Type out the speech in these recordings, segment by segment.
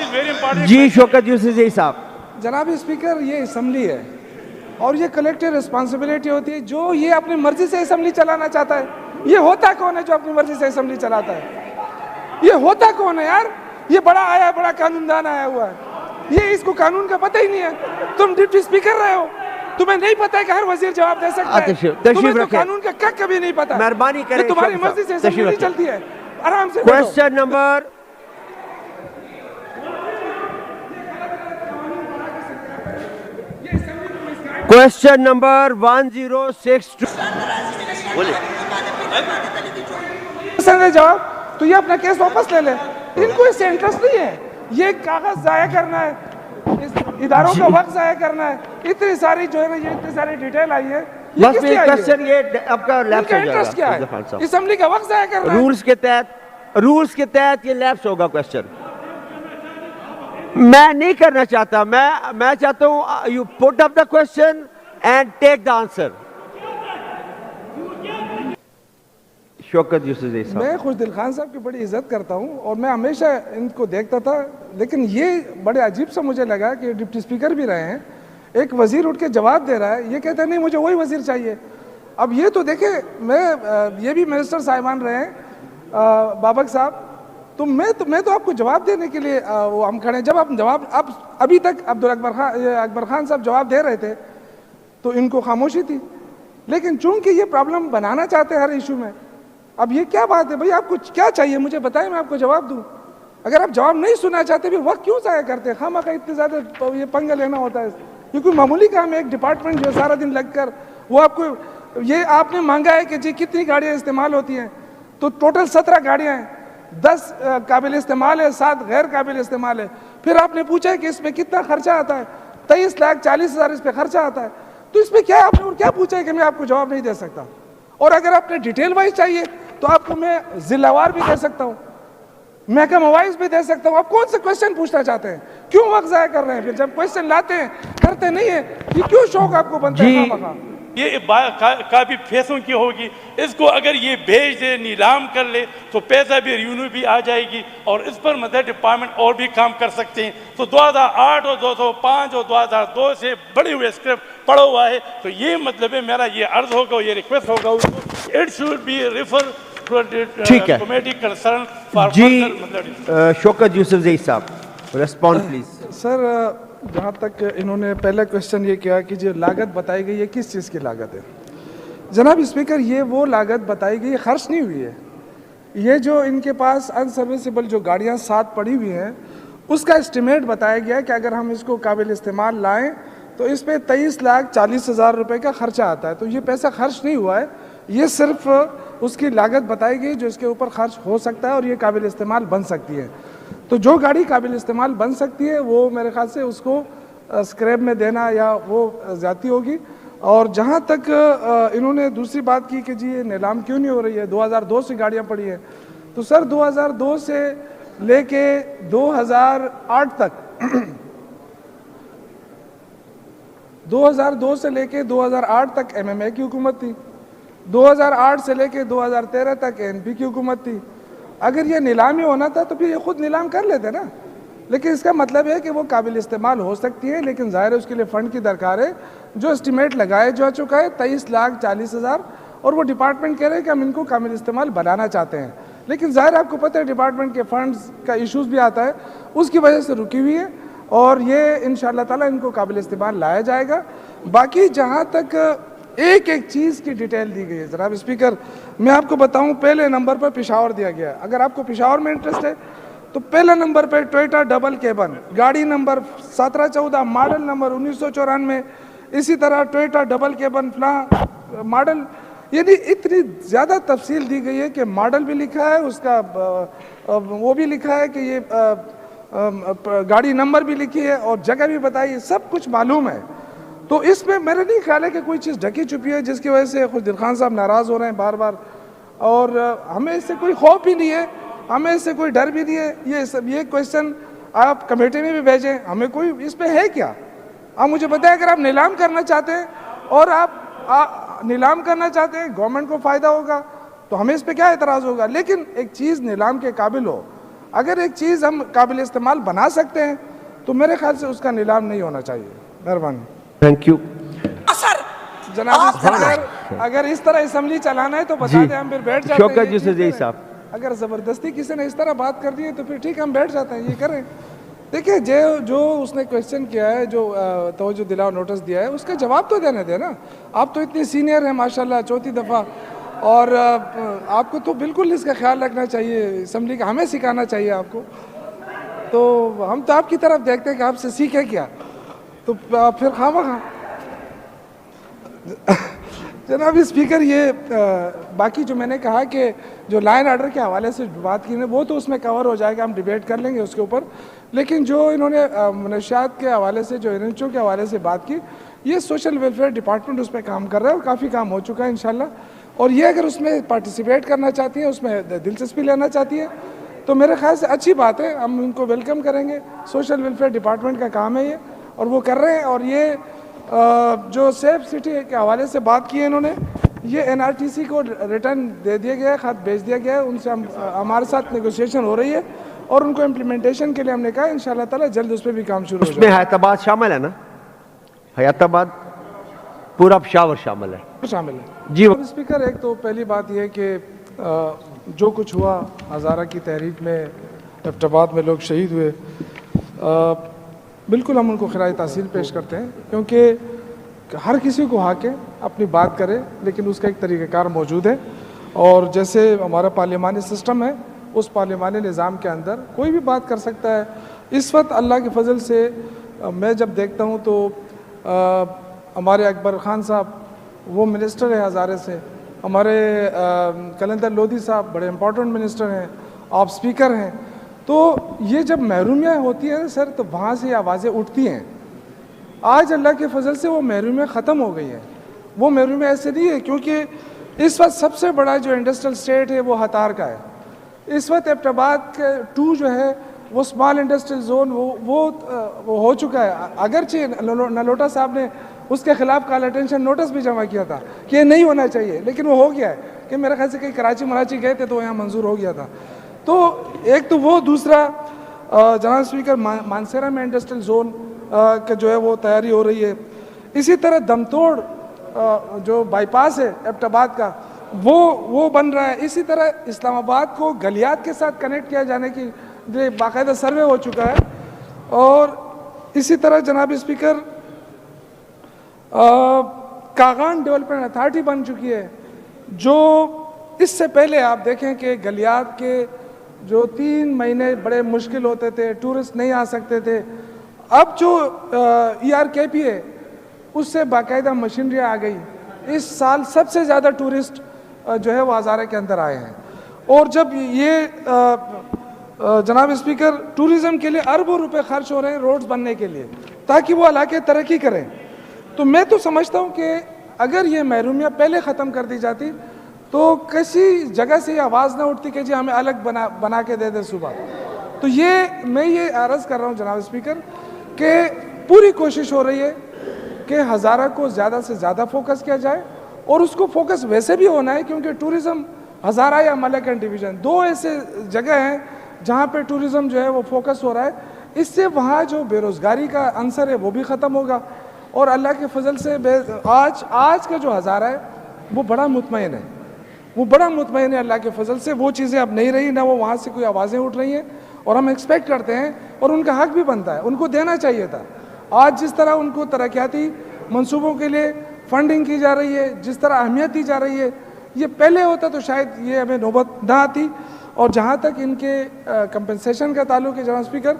is very important. جی شوکت یوسف صاحب. جناب speaker یہ اسمبلی ہے اور یہ کلیکٹیو رسپانسبلٹی ہوتی ہے. جو یہ اپنی مرضی سے اسمبلی چلانا چاہتا ہے, یہ ہوتا کون ہے جو اپنی مرضی سے اسمبلی چلاتا ہے؟ یہ ہوتا کون ہے یار؟ یہ بڑا آیا, بڑا قانون دان آیا ہوا ہے, یہ اس کو قانون کا پتہ ہی نہیں ہے. تم ڈپٹی اسپیکر رہے ہو, تمہیں نہیں پتا کہ ہر وزیر جواب دے سکتا ہے. تمہیں تو قانون کا کک کبھی نہیں پتا. مہربانی کریں, تمہاری مرضی سے اسمبلی نہیں چلتی ہے. آرام سے کوشچن نمبر کوشچن نمبر 1062. جواب تو یہ اپنا کیس واپس لے لے. ان کو اس سے انٹرسٹ نہیں ہے. یہ کاغذ ضائع کرنا ہے, اداروں کا وقت ضائع کرنا ہے. اتنی ساری جو ہے نا, یہ اتنی ساری ڈیٹیل آئی ہے. بس کوشچن یہ آپ کا لیپس ہو انٹرسٹ کیا ہے؟ جائے گا. اسمبلی کا وقت ضائع کرنا ہے. رولز کے تحت یہ لیپس ہوگا کوشچن. میں نہیں کرنا چاہتا, میں چاہتا ہوں you put up the question and take the answer. Shaukat Yusuf صاحب. میں خوشدل خان صاحب کی بڑی عزت کرتا ہوں اور میں ہمیشہ ان کو دیکھتا تھا, لیکن یہ بڑے عجیب سا مجھے لگا کہ ڈپٹی اسپیکر بھی رہے ہیں, ایک وزیر اٹھ کے جواب دے رہا ہے, یہ کہتا ہے نہیں مجھے وہی وزیر چاہیے. اب یہ تو دیکھیں, یہ بھی منسٹر صاحبان رہے ہیں بابک صاحب, تو میں تو آپ کو جواب دینے کے لیے ہم کھڑے ہیں. جب آپ جواب ابھی تک اکبر خان صاحب جواب دے رہے تھے تو ان کو خاموشی تھی, لیکن چونکہ یہ پرابلم بنانا چاہتے ہیں ہر ایشو میں. اب یہ کیا بات ہے بھائی, آپ کو کیا چاہیے مجھے بتائیں, میں آپ کو جواب دوں. اگر آپ جواب نہیں سننا چاہتے بھی وقت کیوں ضائع کرتے ہیں؟ خواہ اتنے زیادہ یہ پنگا لینا ہوتا ہے. یہ کوئی معمولی کام ہے, ایک ڈپارٹمنٹ جو سارا دن لگ کر وہ آپ کو, یہ آپ نے مانگا ہے کہ جی کتنی گاڑیاں استعمال ہوتی ہیں, تو ٹوٹل 17 گاڑیاں ہیں, 10 قابل استعمال ہے, 7 غیر قابل استعمال ہے. پھر آپ نے پوچھا کہ اس میں کتنا خرچہ آتا ہے, 23,40,000 اس پہ خرچہ آتا ہے. تو اس میں کیا آپ نے اور کیا پوچھا ہے کہ میں آپ کو جواب نہیں دے سکتا؟ اور اگر آپ نے ڈیٹیل وائز چاہیے تو آپ کو میں ضلع وار بھی دے سکتا ہوں, محکمہ وائز بھی دے سکتا ہوں. آپ کون سے کوشچن پوچھنا چاہتے ہیں؟ کیوں وقت ضائع کر رہے ہیں؟ پھر جب کوشچن لاتے ہیں کرتے نہیں ہیں, یہ کیوں شوق آپ کو بنتا ہے؟ یہ کافی پیسوں کی ہوگی. اس کو اگر یہ بھیج دے, نیلام کر لے تو پیسہ بھی ریونیو بھی آ جائے گی, اور اس پر مدد ڈپارٹمنٹ اور بھی کام کر سکتے ہیں. تو 2008 اور 2005 اور 2002 سے بڑے ہوئے اسکرپٹ پڑا ہوا ہے. تو یہ مطلب ہے میرا یہ عرض ہوگا, یہ ریکویسٹ ہوگا اس کو, it should be refer committee concern for جی شوکت یوسف صاحب ریسپونڈ پلیز. سر جہاں تک انہوں نے پہلا کوشچن یہ کیا کہ جو لاگت بتائی گئی ہے کس چیز کی لاگت ہے, جناب اسپیکر یہ وہ لاگت بتائی گئی, خرچ نہیں ہوئی ہے. یہ جو ان کے پاس ان سروسیبل جو گاڑیاں ساتھ پڑی ہوئی ہیں اس کا اسٹیمیٹ بتایا گیا کہ اگر ہم اس کو قابل استعمال لائیں تو اس پہ 23,40,000 روپے کا خرچہ آتا ہے. تو یہ پیسہ خرچ نہیں ہوا ہے, یہ صرف اس کی لاگت بتائی گئی جو اس کے اوپر خرچ ہو سکتا ہے اور یہ قابل استعمال بن سکتی ہے. تو جو گاڑی قابل استعمال بن سکتی ہے وہ میرے خیال سے اس کو اسکریپ میں دینا یا وہ زیادتی ہوگی. اور جہاں تک انہوں نے دوسری بات کی کہ جی یہ نیلام کیوں نہیں ہو رہی ہے, 2002 سے گاڑیاں پڑی ہیں, تو سر 2002 سے لے کے 2008 تک 2002 سے لے کے 2008 تک ایم ایم اے کی حکومت تھی, 2008 سے لے کے 2013 تک این پی کی حکومت تھی. اگر یہ نیلامی ہونا تھا تو پھر یہ خود نیلام کر لیتے نا, لیکن اس کا مطلب ہے کہ وہ قابل استعمال ہو سکتی ہے, لیکن ظاہر ہے اس کے لیے فنڈ کی درکار ہے. جو اسٹیمیٹ لگائے جا چکا ہے 23,40,000, اور وہ ڈپارٹمنٹ کہہ رہے ہیں کہ ہم ان کو قابل استعمال بنانا چاہتے ہیں, لیکن ظاہر آپ کو پتہ ہے ڈپارٹمنٹ کے فنڈز کا ایشوز بھی آتا ہے, اس کی وجہ سے رکی ہوئی ہے, اور یہ انشاءاللہ تعالیٰ ان کو قابل استعمال لایا جائے گا. باقی جہاں تک ایک چیز کی ڈیٹیل دی گئی ہے جناب اسپیکر, میں آپ کو بتاؤں, پہلے نمبر پر پشاور دیا گیا ہے. اگر آپ کو پشاور میں انٹرسٹ ہے تو پہلے نمبر پہ ٹوئیٹا ڈبل کیبن, گاڑی نمبر 1714, ماڈل نمبر 1994, اسی طرح ٹوئیٹا ڈبل کیبن فلاں ماڈل. یعنی اتنی زیادہ تفصیل دی گئی ہے کہ ماڈل بھی لکھا ہے, اس کا وہ بھی لکھا ہے کہ یہ گاڑی نمبر بھی لکھی ہے اور جگہ بھی بتائی ہے, سب کچھ معلوم ہے. تو اس میں میرا نہیں خیال ہے کہ کوئی چیز ڈھکی چھپی ہے جس کی وجہ سے خوشدل خان صاحب ناراض ہو رہے ہیں بار بار, اور ہمیں اس سے کوئی خوف بھی نہیں ہے, ہمیں اس سے کوئی ڈر بھی نہیں ہے. یہ کوشچن آپ کمیٹی میں بھی بھیجیں, ہمیں کوئی اس پہ ہے کیا. آپ مجھے بتائیں اگر آپ نیلام کرنا چاہتے ہیں اور آپ نیلام کرنا چاہتے ہیں, گورنمنٹ کو فائدہ ہوگا تو ہمیں اس پہ کیا اعتراض ہوگا, لیکن ایک چیز نیلام کے قابل ہو, اگر ایک چیز ہم قابل استعمال بنا سکتے ہیں تو میرے خیال سے اس کا نیلام نہیں ہونا چاہیے. مہربانی. Thank you. جناب اسپیکر, اگر اس طرح اسمبلی چلانا ہے تو بتا دیں, ہم پھر بیٹھ جاتے ہیں. شوکت یوسف صاحب, اگر زبردستی کسی نے اس طرح بات کر دی ہے تو پھر ٹھیک, ہم بیٹھ جاتے ہیں, یہ کریں. دیکھیں جو اس نے کویشچن کیا ہے, جو توجہ دلاؤ نوٹس دیا ہے, اس کا جواب تو دینے دیں نا. آپ تو اتنی سینئر ہیں ماشاءاللہ, چوتھی دفعہ, اور آپ کو تو بالکل اس کا خیال رکھنا چاہیے اسمبلی کا, ہمیں سکھانا چاہیے آپ کو. تو ہم تو آپ کی طرف دیکھتے ہیں کہ آپ سے سیکھے کیا, تو پھر خواہ جناب اسپیکر, یہ باقی جو میں نے کہا کہ جو لائن آرڈر کے حوالے سے بات کی ہے وہ تو اس میں کور ہو جائے گا, ہم ڈیبیٹ کر لیں گے اس کے اوپر. لیکن جو انہوں نے منشیات کے حوالے سے, جو ایجنسیوں کے حوالے سے بات کی, یہ سوشل ویلفیئر ڈپارٹمنٹ اس پہ کام کر رہا ہے اور کافی کام ہو چکا ہے انشاءاللہ. اور یہ اگر اس میں پارٹیسپیٹ کرنا چاہتی ہیں, اس میں دلچسپی لینا چاہتی ہیں, تو میرے خیال سے اچھی بات ہے, ہم ان کو ویلکم کریں گے. سوشل ویلفیئر ڈپارٹمنٹ کا کام ہے یہ, اور وہ کر رہے ہیں. اور یہ جو سیف سٹی کے حوالے سے بات کی ہے انہوں نے, یہ NRTC کو ریٹرن دے دیا گیا ہے, خط بھیج دیا گیا ہے, ان سے ہمارے ساتھ نیگوسیشن ہو رہی ہے, اور ان کو امپلیمنٹیشن کے لیے ہم نے کہا انشاءاللہ تعالی جلد اس پہ بھی کام شروع ہو اس میں حیات آباد شامل ہے نا, حیات آباد پورا پشاور شامل ہے. شامل ہے جی اسپیکر. ایک تو پہلی بات یہ کہ جو کچھ ہوا ہزارہ کی تحریک میں, ایبٹ آباد میں لوگ شہید ہوئے, بالکل ہم ان کو خراج تحسین پیش کرتے ہیں, کیونکہ ہر کسی کو حق ہے اپنی بات کرے, لیکن اس کا ایک طریقہ کار موجود ہے. اور جیسے ہمارا پارلیمانی سسٹم ہے, اس پارلیمانی نظام کے اندر کوئی بھی بات کر سکتا ہے. اس وقت اللہ کے فضل سے میں جب دیکھتا ہوں تو ہمارے اکبر خان صاحب وہ منسٹر ہیں ہزارے سے, ہمارے کلندر لودھی صاحب بڑے امپورٹنٹ منسٹر ہیں, آپ سپیکر ہیں. تو یہ جب محرومیاں ہوتی ہیں سر, تو وہاں سے آوازیں اٹھتی ہیں. آج اللہ کے فضل سے وہ محرومیاں ختم ہو گئی ہیں. وہ محرومیاں ایسے نہیں ہے, کیونکہ اس وقت سب سے بڑا جو انڈسٹریل اسٹیٹ ہے وہ ہتار کا ہے. اس وقت ایبٹ آباد کے 2 جو ہے وہ اسمال انڈسٹریل زون وہ ہو چکا ہے. اگرچہ نلوٹا صاحب نے اس کے خلاف کال اٹینشن نوٹس بھی جمع کیا تھا کہ یہ نہیں ہونا چاہیے, لیکن وہ ہو گیا ہے. کہ میرے خیال سے کہیں کراچی مراچی گئے تھے تو یہاں منظور ہو گیا تھا. تو ایک تو وہ, دوسرا جناب اسپیکر مانسیرا میں انڈسٹریل زون کا جو ہے وہ تیاری ہو رہی ہے. اسی طرح دمتوڑ جو بائی پاس ہے ایبٹ آباد کا وہ بن رہا ہے. اسی طرح اسلام آباد کو گلیات کے ساتھ کنیکٹ کیا جانے کی باقاعدہ سروے ہو چکا ہے. اور اسی طرح جناب اسپیکر کاغان ڈیولپمنٹ اتھارٹی بن چکی ہے, جو اس سے پہلے آپ دیکھیں کہ گلیات کے جو 3 مہینے بڑے مشکل ہوتے تھے, ٹورسٹ نہیں آ سکتے تھے. اب جو ERKP ہے اس سے باقاعدہ مشینری آ گئی. اس سال سب سے زیادہ ٹورسٹ جو ہے وہ ہزارے کے اندر آئے ہیں. اور جب یہ جناب اسپیکر ٹورزم کے لیے اربوں روپے خرچ ہو رہے ہیں روڈز بننے کے لیے تاکہ وہ علاقے ترقی کریں, تو میں تو سمجھتا ہوں کہ اگر یہ محرومیاں پہلے ختم کر دی جاتی تو کسی جگہ سے یہ آواز نہ اٹھتی کہ جی ہمیں الگ بنا کے دے دیں صوبہ. تو میں یہ عرض کر رہا ہوں جناب اسپیکر کہ پوری کوشش ہو رہی ہے کہ ہزارہ کو زیادہ سے زیادہ فوکس کیا جائے, اور اس کو فوکس ویسے بھی ہونا ہے کیونکہ ٹورزم ہزارہ یا ملیکن ڈویژن 2 ایسے جگہ ہیں جہاں پہ ٹورزم جو ہے وہ فوکس ہو رہا ہے. اس سے وہاں جو بے روزگاری کا عنصر ہے وہ بھی ختم ہوگا, اور اللہ کے فضل سے آج کا جو ہزارہ ہے وہ بڑا مطمئن ہے, وہ بڑا مطمئن ہے اللہ کے فضل سے. وہ چیزیں اب نہیں رہی, نہ وہ وہاں سے کوئی آوازیں اٹھ رہی ہیں, اور ہم ایکسپیکٹ کرتے ہیں, اور ان کا حق بھی بنتا ہے, ان کو دینا چاہیے تھا. آج جس طرح ان کو ترقیاتی منصوبوں کے لیے فنڈنگ کی جا رہی ہے, جس طرح اہمیت دی جا رہی ہے, یہ پہلے ہوتا تو شاید یہ ہمیں نوبت نہ آتی. اور جہاں تک ان کے کمپنسیشن کا تعلق ہے جناب اسپیکر,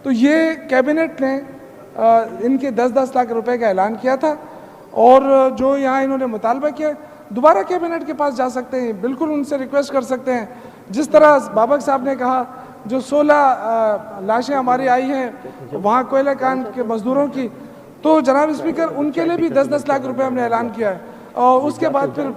تو یہ کیبنٹ نے ان کے 10-10 لاکھ روپے کا اعلان کیا تھا, اور جو یہاں انہوں نے مطالبہ کیا دوبارہ کیبنٹ کے پاس جا سکتے ہیں, بالکل ان سے ریکویسٹ کر سکتے ہیں. جس طرح بابک صاحب نے کہا جو 16 لاشیں ہماری آئی ہیں وہاں کوئلہ کان کے مزدوروں کی, تو جناب اسپیکر ان کے لیے بھی 10-10 لاکھ روپے ہم نے اعلان کیا ہے. اور اس کے بعد پھر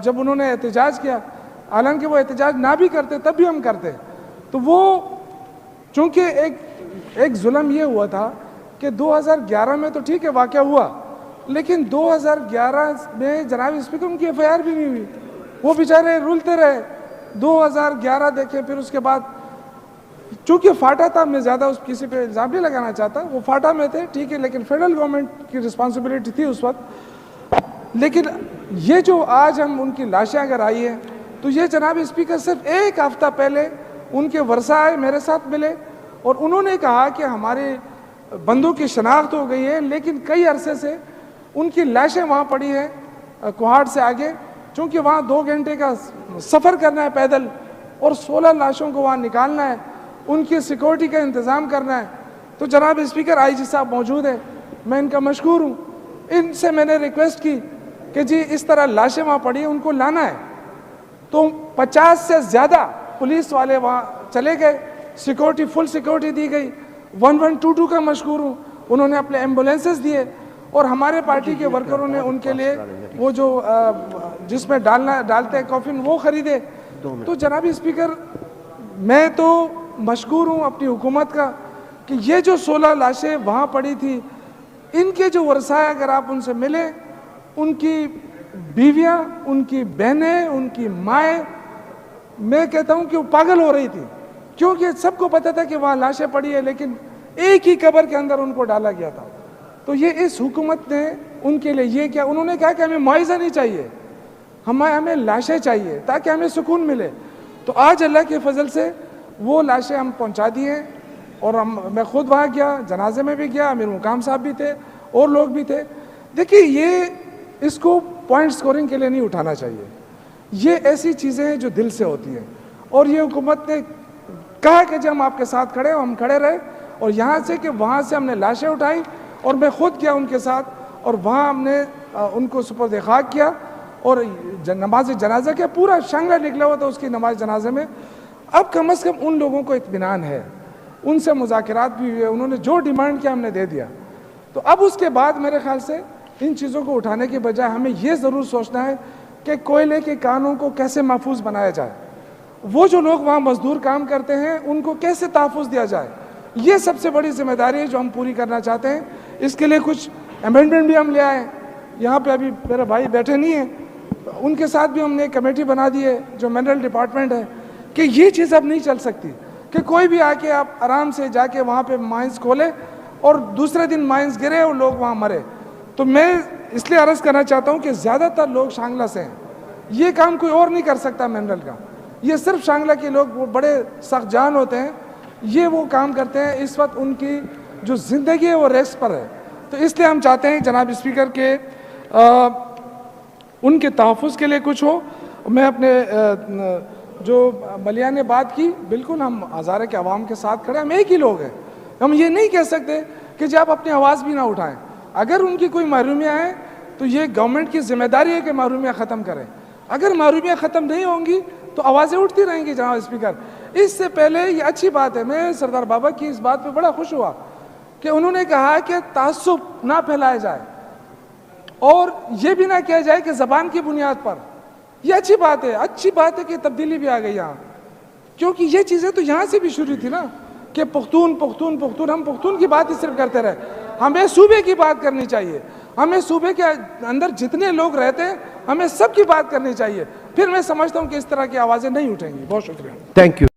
جب انہوں نے احتجاج کیا, حالانکہ وہ احتجاج نہ بھی کرتے تب بھی ہم کرتے, تو وہ چونکہ ایک ظلم یہ ہوا تھا کہ 2011 میں تو ٹھیک ہے واقعہ ہوا, لیکن 2011 میں جناب اسپیکر ان کی FIR بھی نہیں ہوئی, وہ بیچارے رولتے رہے. 2011 دیکھیں, پھر اس کے بعد چونکہ فاٹا تھا, میں زیادہ اس کسی پہ الزام نہیں لگانا چاہتا, وہ فاٹا میں تھے ٹھیک ہے, لیکن فیڈرل گورنمنٹ کی رسپانسبلٹی تھی اس وقت. لیکن یہ جو آج ہم ان کی لاشیں اگر آئی ہیں تو یہ جناب اسپیکر صرف ایک ہفتہ پہلے ان کے ورثہ آئے, میرے ساتھ ملے, اور انہوں نے کہا کہ ہمارے بندوں کی شناخت ہو گئی ہے, لیکن کئی عرصے سے ان کی لاشیں وہاں پڑی ہیں کوہاڑ سے آگے, چونکہ وہاں 2 گھنٹے کا سفر کرنا ہے پیدل, اور 16 لاشوں کو وہاں نکالنا ہے, ان کی سیکورٹی کا انتظام کرنا ہے. تو جناب اسپیکر آئی جی صاحب موجود ہیں, میں ان کا مشکور ہوں. ان سے میں نے ریکویسٹ کی کہ جی اس طرح لاشیں وہاں پڑی ہیں, ان کو لانا ہے. تو 50 سے زیادہ پولیس والے وہاں چلے گئے, سیکورٹی فل سیکورٹی دی گئی. 1122 کا مشکور ہوں, انہوں نے اپنے ایمبولینسز دیے, اور ہمارے پارٹی کے ورکروں نے ان کے لیے وہ جو جس میں ڈالتے ہیں کافن وہ خریدے. تو جناب اسپیکر میں تو مشکور ہوں اپنی حکومت کا کہ یہ جو 16 لاشیں وہاں پڑی تھی, ان کے جو ورثہ ہیں اگر آپ ان سے ملیں, ان کی بیویاں, ان کی بہنیں, ان کی مائیں, میں کہتا ہوں کہ وہ پاگل ہو رہی تھی, کیونکہ سب کو پتہ تھا کہ وہاں لاشیں پڑی ہے, لیکن ایک ہی قبر کے اندر ان کو ڈالا گیا تھا. تو یہ اس حکومت نے ان کے لیے یہ کیا, انہوں نے کہا کہ ہمیں معاوضہ نہیں چاہیے, ہمیں لاشیں چاہیے تاکہ ہمیں سکون ملے. تو آج اللہ کے فضل سے وہ لاشیں ہم پہنچا دی ہیں, اور میں خود وہاں گیا, جنازے میں بھی گیا, امیر مقام صاحب بھی تھے اور لوگ بھی تھے. دیکھیے یہ اس کو پوائنٹ سکورنگ کے لیے نہیں اٹھانا چاہیے, یہ ایسی چیزیں ہیں جو دل سے ہوتی ہیں, اور یہ حکومت نے کہا کہ جب ہم آپ کے ساتھ کھڑے ہم کھڑے رہے, اور یہاں سے کہ وہاں سے ہم نے لاشیں اٹھائیں, اور میں خود گیا ان کے ساتھ, اور وہاں ہم نے ان کو سپرد خاک کیا, اور نماز جنازہ کیا, پورا شنگلہ نکلا ہوا تھا اس کی نماز جنازے میں. اب کم از کم ان لوگوں کو اطمینان ہے, ان سے مذاکرات بھی ہوئے, انہوں نے جو ڈیمانڈ کیا ہم نے دے دیا. تو اب اس کے بعد میرے خیال سے ان چیزوں کو اٹھانے کے بجائے ہمیں یہ ضرور سوچنا ہے کہ کوئلے کے کانوں کو کیسے محفوظ بنایا جائے, وہ جو لوگ وہاں مزدور کام کرتے ہیں ان کو کیسے تحفظ دیا جائے. یہ سب سے بڑی ذمہ داری ہے جو ہم پوری کرنا چاہتے ہیں. اس کے لیے کچھ امینڈمنٹ بھی ہم لے آئے ہیں, یہاں پہ ابھی میرے بھائی بیٹھے نہیں ہیں, ان کے ساتھ بھی ہم نے ایک کمیٹی بنا دی ہے جو منرل ڈپارٹمنٹ ہے, کہ یہ چیز اب نہیں چل سکتی کہ کوئی بھی آ کے آپ آرام سے جا کے وہاں پہ مائنز کھولے اور دوسرے دن مائنز گرے اور لوگ وہاں مرے. تو میں اس لیے عرض کرنا چاہتا ہوں کہ زیادہ تر لوگ شانگلہ سے ہیں, یہ کام کوئی اور نہیں کر سکتا منرل کا, یہ صرف شانگلہ کے لوگ وہ بڑے سخت جان ہوتے ہیں, یہ وہ کام کرتے ہیں. اس وقت ان کی جو زندگی ہے وہ ریسک پر ہے. تو اس لیے ہم چاہتے ہیں جناب اسپیکر کے ان کے تحفظ کے لیے کچھ ہو. میں اپنے جو ملیح نے بات کی, بالکل ہم ہزارے کے عوام کے ساتھ کھڑے, ہم ایک ہی لوگ ہیں. ہم یہ نہیں کہہ سکتے کہ جب آپ اپنی آواز بھی نہ اٹھائیں. اگر ان کی کوئی محرومیاں ہیں تو یہ گورنمنٹ کی ذمہ داری ہے کہ محرومیاں ختم کریں. اگر محرومیاں ختم نہیں ہوں گی تو آوازیں اٹھتی رہیں گی جناب اسپیکر. اس سے پہلے یہ اچھی بات ہے, میں سردار بابا کی اس بات پہ بڑا خوش ہوا کہ انہوں نے کہا کہ تعصب نہ پھیلایا جائے, اور یہ بھی نہ کیا جائے کہ زبان کی بنیاد پر. یہ اچھی بات ہے, اچھی بات ہے کہ تبدیلی بھی آ گئی یہاں, کیونکہ یہ چیزیں تو یہاں سے بھی شروع تھی نا کہ پختون پختون پختون, ہم پختون کی بات ہی صرف کرتے رہے. ہمیں صوبے کی بات کرنی چاہیے, ہمیں صوبے کے اندر جتنے لوگ رہتے ہیں ہمیں سب کی بات کرنی چاہیے. پھر میں سمجھتا ہوں کہ اس طرح کی آوازیں نہیں اٹھیں گی. بہت شکریہ. Thank you.